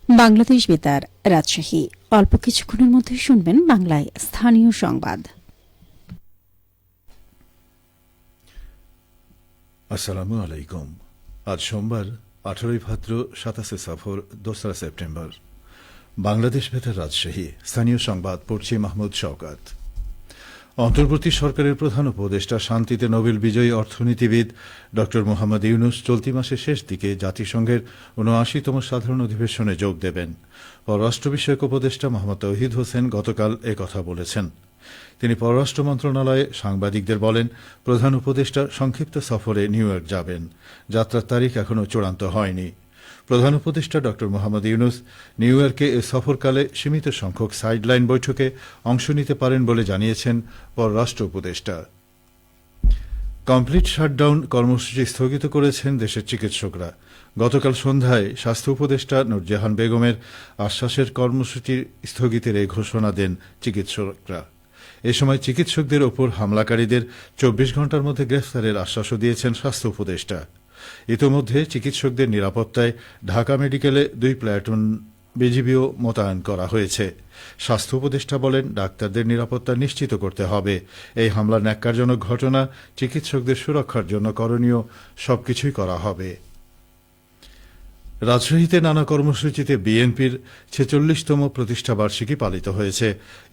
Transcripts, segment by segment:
বাংলাদেশ বেতার রাজশাহী। অল্প কিছুক্ষণের মধ্যে শুনবেন বাংলায় স্থানীয় সংবাদ। আসসালামু আলাইকুম। আজ সোমবার 18 ভাদ্র 27 সফর 2 সেপ্টেম্বর। বাংলাদেশ বেতার রাজশাহী। স্থানীয় সংবাদ পড়ছি মাহমুদ শওকাত। অন্তর্বর্তী সরকারের প্রধান উপদেষ্টা শান্তিতে নোবেল বিজয়ী অর্থনীতিবিদ ড মোহাম্মদ ইউনুস চলতি মাসের শেষ দিকে জাতিসংঘের ৭৯তম সাধারণ অধিবেশনে যোগ দেবেন। পররাষ্ট্র বিষয়ক উপদেষ্টা মোহাম্মদ তৌহিদ হোসেন গতকাল একথা বলেছেন। তিনি পররাষ্ট্র মন্ত্রণালয়ে সাংবাদিকদের বলেন, প্রধান উপদেষ্টা সংক্ষিপ্ত সফরে নিউ ইয়র্ক যাবেন। যাত্রার তারিখ এখনও চূড়ান্ত হয়নি। প্রধান উপদেষ্টা ড মোহাম্মদ ইউনুস নিউ ইয়র্কে এ সফরকালে সীমিত সংখ্যক সাইডলাইন বৈঠকে অংশ নিতে পারেন বলে জানিয়েছেন পররাষ্ট্র উপদেষ্টা। কমপ্লিট শাটডাউন কর্মসূচি স্থগিত করেছেন দেশের চিকিৎসকরা। গতকাল সন্ধ্যায় স্বাস্থ্য উপদেষ্টা নূরজাহান বেগমের আশ্বাসের কর্মসূচির স্থগিতের এই ঘোষণা দেন চিকিৎসকরা। এ সময় চিকিৎসকদের ওপর হামলাকারীদের ২৪ ঘণ্টার মধ্যে গ্রেফতারের আশ্বাসও দিয়েছেন স্বাস্থ্য উপদেষ্টা। ইতোমধ্যে চিকিৎসকদের নিরাপত্তায় ঢাকা মেডিকেলে ২ প্লাটুন বিজিবিও মোতায়েন করা হয়েছে। স্বাস্থ্য উপদেষ্টা বলেন, ডাক্তারদের নিরাপত্তা নিশ্চিত করতে হবে। এই হামলার ন্যাক্কারজনক ঘটনা, চিকিৎসকদের সুরক্ষার জন্য করণীয় সবকিছুই করা হবে। রাজশাহীতে নানা কর্মসূচিতে বিএনপির ৪৬তম প্রতিষ্ঠাবার্ষিকী পালিত হয়েছে।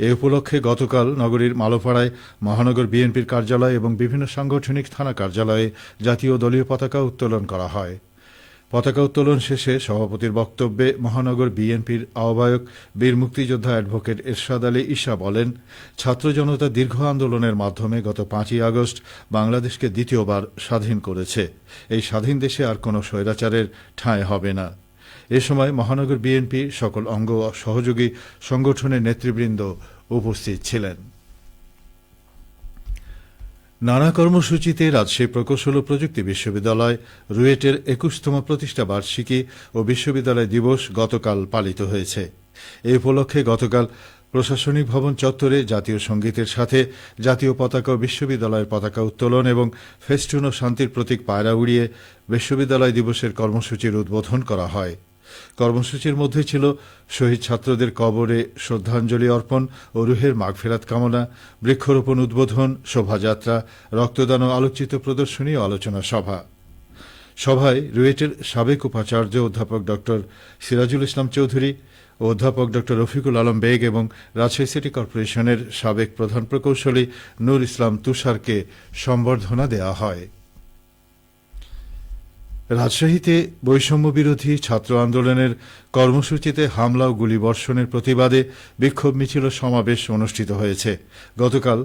এ উপলক্ষে গতকাল নগরীর মালোপাড়ায় মহানগর বিএনপির কার্যালয় এবং বিভিন্ন সাংগঠনিক থানা কার্যালয়ে জাতীয় দলীয় পতাকা উত্তোলন করা হয়। পতাকা উত্তোলন শেষে সভাপতির বক্তব্যে মহানগর বিএনপির আহ্বায়ক বীর মুক্তিযোদ্ধা অ্যাডভোকেট এরশাদ আলী ঈশা বলেন, ছাত্র জনতা দীর্ঘ আন্দোলনের মাধ্যমে গত ৫ই আগস্ট বাংলাদেশকে দ্বিতীয়বার স্বাধীন করেছে। এই স্বাধীন দেশে আর কোনো স্বৈরাচারের ঠাঁই হবে না। এ সময় মহানগর বিএনপি সকল অঙ্গ ও সহযোগী সংগঠনের নেতৃবৃন্দ উপস্থিত ছিলেন। নানা কর্মসূচিতে রাজশাহী প্রকৌশল ও প্রযুক্তি বিশ্ববিদ্যালয় রুয়েটের ২১তম প্রতিষ্ঠা বার্ষিকী ও বিশ্ববিদ্যালয় দিবস গতকাল পালিত হয়েছে। এ উপলক্ষে গতকাল প্রশাসনিক ভবন চত্বরে জাতীয় সঙ্গীতের সাথে জাতীয় পতাকা ও বিশ্ববিদ্যালয়ের পতাকা উত্তোলন এবং ফেস্টুন ও শান্তির প্রতীক পায়রা উড়িয়ে বিশ্ববিদ্যালয় দিবসের কর্মসূচির উদ্বোধন করা হয়। কর্মসূচির মধ্যে ছিল শহীদ ছাত্রদের কবরে শ্রদ্ধাঞ্জলি অর্পণ ও রুহের মাগফিরাত কামনা, বৃক্ষরোপণ উদ্বোধন, শোভাযাত্রা, রক্তদান ও আলোকচিত্র প্রদর্শনী ও আলোচনা সভা। সভায় রুয়েটের সাবেক উপাচার্য অধ্যাপক ড সিরাজুল ইসলাম চৌধুরী ও অধ্যাপক ড রফিকুল আলম বেগ এবং রাজশাহী সিটি কর্পোরেশনের সাবেক প্রধান প্রকৌশলী নূর ইসলাম তুষারকে সম্বর্ধনা দেওয়া হয়। রাজশাহীতে বৈষম্য বিরোধী ছাত্র আন্দোলনের কর্মসূচিতে হামলা ও গুলিবর্ষণের প্রতিবাদে বিক্ষোভ মিছিল সমাবেশ অনুষ্ঠিত হয়েছে। গতকাল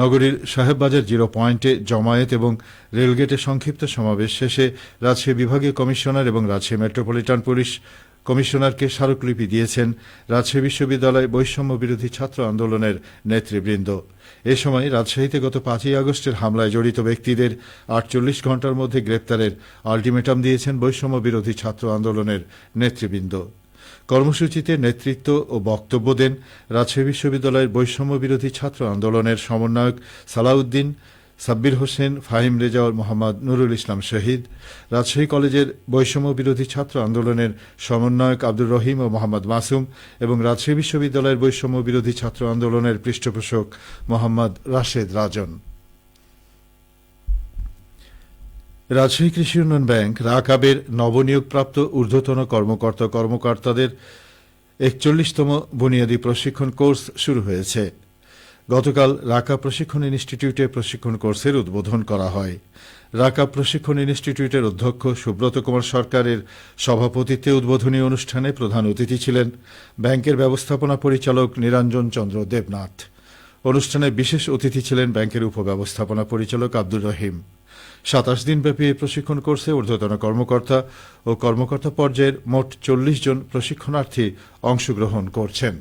নগরীর সাহেববাজার 0 পয়েন্টে জমায়েত এবং রেলগেটে সংক্ষিপ্ত সমাবেশ শেষে রাজশাহী বিভাগীয় কমিশনার এবং রাজশাহী মেট্রোপলিটন পুলিশ কমিশনারকে স্মারকলিপি দিয়েছেন রাজশাহী বিশ্ববিদ্যালয় বৈষম্য বিরোধী ছাত্র আন্দোলনের নেতৃবৃন্দ। এ সময় রাজশাহীতে গত ৫ই আগস্টের হামলায় জড়িত ব্যক্তিদের ৪৮ ঘণ্টার মধ্যে গ্রেপ্তারের আলটিমেটাম দিয়েছেন বৈষম্য বিরোধী ছাত্র আন্দোলনের নেতৃবৃন্দ। কর্মসূচিতে নেতৃত্ব ও বক্তব্য দেন রাজশাহী বিশ্ববিদ্যালয়ের বৈষম্য বিরোধী ছাত্র আন্দোলনের সমন্বয়ক সালাউদ্দিন, সাব্বির হোসেন, ফাহিম রেজা ও মোহাম্মদ নুরুল ইসলাম শহীদ, রাজশাহী কলেজের বৈষম্য বিরোধী ছাত্র আন্দোলনের সমন্বয়ক আব্দুর রহিম ও মোহাম্মদ মাসুম এবং রাজশাহী বিশ্ববিদ্যালয়ের বৈষম্য বিরোধী ছাত্র আন্দোলনের পৃষ্ঠপোষক মোহাম্মদ রাশেদ রাজন। রাজশাহী কৃষি উন্নয়ন ব্যাংক রাকাবের নবনিয়োগপ্রাপ্ত ঊর্ধ্বতন কর্মকর্তাদের ৪১তম বুনিয়াদী প্রশিক্ষণ কোর্স শুরু হয়েছে। গতকাল রাকা প্রশিক্ষণ ইনস্টিটিউটে প্রশিক্ষণ কোর্সের উদ্বোধন করা হয়। রাকা প্রশিক্ষণ ইনস্টিটিউটের অধ্যক্ষ সুব্রত কুমার সরকারের সভাপতিত্বে উদ্বোধনী অনুষ্ঠানে প্রধান অতিথি ছিলেন ব্যাংকের ব্যবস্থাপনা পরিচালক নিরঞ্জন চন্দ্র দেবনাথ। অনুষ্ঠানে বিশেষ অতিথি ছিলেন ব্যাংকের উপব্যবস্থাপনা পরিচালক আব্দুর রহিম। ২৭ দিনব্যাপী এই প্রশিক্ষণ কোর্সে ঊর্ধ্বতন কর্মকর্তা ও কর্মকর্তা পর্যায়ের মোট ৪০ জন প্রশিক্ষণার্থী অংশগ্রহণ করছেন।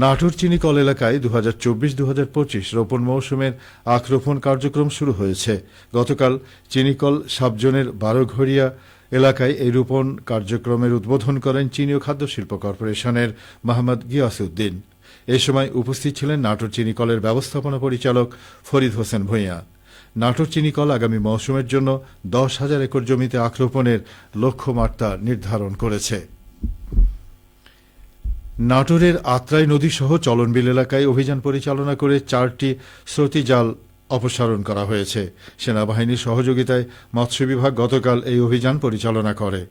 নাটোর চিনিকল এলাকায় ২০২৪-২০২৫ রোপণ মৌসুমের আখ রোপণ কার্যক্রম শুরু হয়েছে। গতকাল চিনিকল সাবজোনের ১২ঘড়িয়া এলাকায় এই রোপণ কার্যক্রমের উদ্বোধন করেন চিনি ও খাদ্য শিল্প কর্পোরেশনের মোহাম্মদ গিয়াসউদ্দিন। এ সময় উপস্থিত ছিলেন নাটোর চিনিকলের ব্যবস্থাপনা পরিচালক ফরিদ হোসেন ভূঁইয়া। নাটোর চিনিকল আগামী মৌসুমের জন্য 10,000 একর জমিতে আখ-রোপণের লক্ষ্যমাত্রা নির্ধারণ করেছে। নাটোরের আত্রাই নদী সহ চলনবিল এলাকায় অভিযান পরিচালনা করে 4টি স্রোতি জাল অপসারণ করা হয়েছে। সেনাবাহিনীর সহযোগিতায় মৎস্য বিভাগ গতকাল এই অভিযান পরিচালনা করে।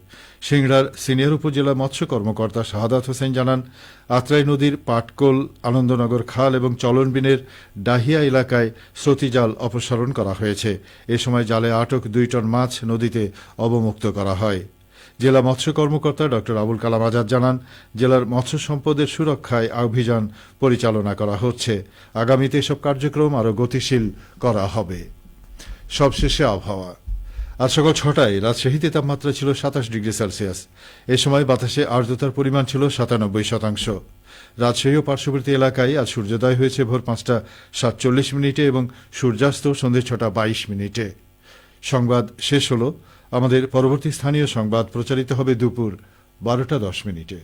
সিংড়ার সিনিয়র উপজেলা মৎস্য কর্মকর্তা শাহাদাত হোসেন জানান, আত্রাই নদীর পাটকোল, আনন্দনগর খাল এবং চলনবিলের ডাহিয়া এলাকায় স্রোতি জাল অপসারণ করা হয়েছে। এ সময় জালে আটক 2 টন মাছ নদীতে অবমুক্ত করা হয়। জেলা মৎস্য কর্মকর্তা ড আবুল কালাম আজাদ জানান, জেলার মৎস্য সম্পদের সুরক্ষায় অভিযান পরিচালনা করা হচ্ছে। আগামীতে এসব কার্যক্রম আরও গতিশীল করা হবে। সবশেষে আবহাওয়া। আজ সকাল 6টায় রাজশাহীতে তাপমাত্রা ছিল 27 ডিগ্রি সেলসিয়াস। এ সময় বাতাসে আর্দ্রতার পরিমাণ ছিল 97%। রাজশাহী ও পার্শ্ববর্তী এলাকায় আজ সূর্যোদয় হয়েছে ভোর 5টা 47 মিনিটে এবং সূর্যাস্ত সন্ধ্যে 6টা 22 মিনিটে। সংবাদ শেষ হল। আমাদের পরবর্তী স্থানীয় সংবাদ প্রচারিত হবে দুপুর 12টা 10 মিনিটে।